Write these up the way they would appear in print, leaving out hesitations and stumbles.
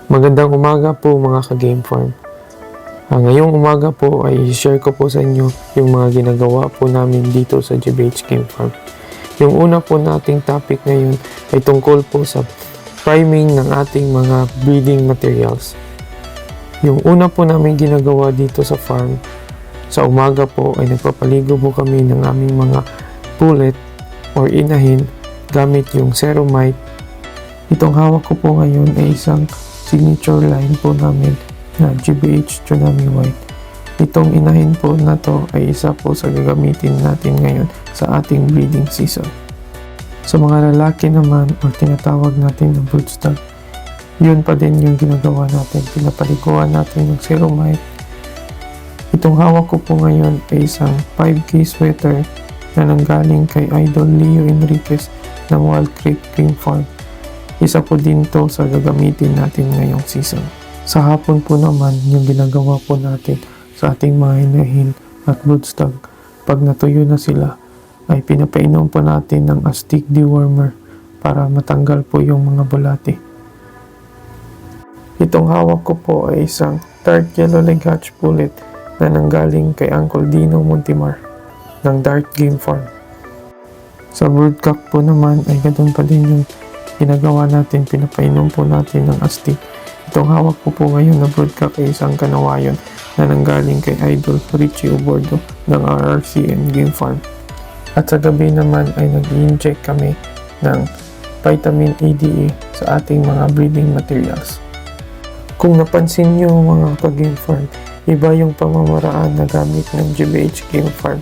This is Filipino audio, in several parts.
Magandang umaga po mga ka-Game Farm. Ngayong umaga po ay share ko po sa inyo yung mga ginagawa po namin dito sa GBH Game Farm. Yung una po nating topic ngayon ay tungkol po sa priming ng ating mga breeding materials. Yung una po namin ginagawa dito sa farm, sa umaga po ay nagpapaligo po kami ng aming mga pullet or inahin gamit yung Ceromite. Itong hawak ko po ngayon ay isang signature line po namin na GBH Tsunami White. Itong inahin po na to ay isa po sa gagamitin natin ngayon sa ating breeding season. Sa mga lalaki naman o tinatawag natin na broodstock, yun pa din yung ginagawa natin. Pinapaliguan natin ng Ceromite. Itong hawak ko po ngayon ay isang 5K sweater na nanggaling kay Idol Leo Enriquez ng Wild Creek Game Farm. Isa po din to sa gagamitin natin ngayong season. Sa hapon po naman, yung ginagawa po natin sa ating mga inahin at broodstock, pag natuyo na sila, ay pinapainom po natin ng Aztec dewormer para matanggal po yung mga bulate. Itong hawak ko po ay isang dark yellow leg hatch pullet na nanggaling kay Uncle Dino Montimar ng Dart Game Farm. Sa broodcock po naman ay ganun pa din yung ginagawa natin, pinapainom po natin ng Aztec. Itong hawak ko po ngayon na broodcock ay isang kanawayon na nanggaling kay Idol Richie Obordo ng RRCN Game Farm. At sa gabi naman ay nag-inject kami ng vitamin EDA sa ating mga breeding materials. Kung napansin nyo mga ka-Game Farm, iba yung pamamaraan na gamit ng GBH Game Farm.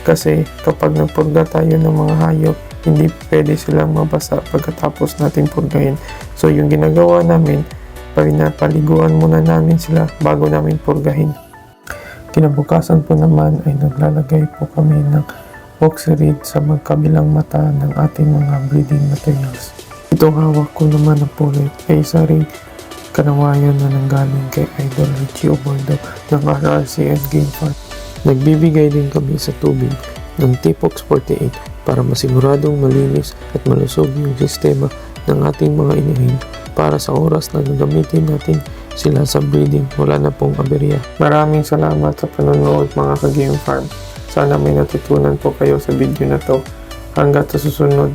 Kasi kapag nagpurga tayo ng mga hayop, hindi pwede silang mabasa pagkatapos natin purgahin. So yung ginagawa namin, pinapaliguan muna namin sila bago namin purgahin. Kinabukasan po naman ay naglalagay po kami ng oxyride sa magkabilang mata ng ating mga breeding materials. Itong hawak ko naman na pullet ay isa ring kanawayan na nanggaling kay Idol Richie Obordo ng RRCN Game Farm. Nagbibigay din kami sa tubig ng Tipox 48 para masiguradong malinis at malusog yung sistema ng ating mga inahin para sa oras na gagamitin natin sila sa breeding, wala na pong aberya. Maraming salamat sa panonood mga ka-Game Farm. Sana may natutunan po kayo sa video na to. Hanggat sa susunod.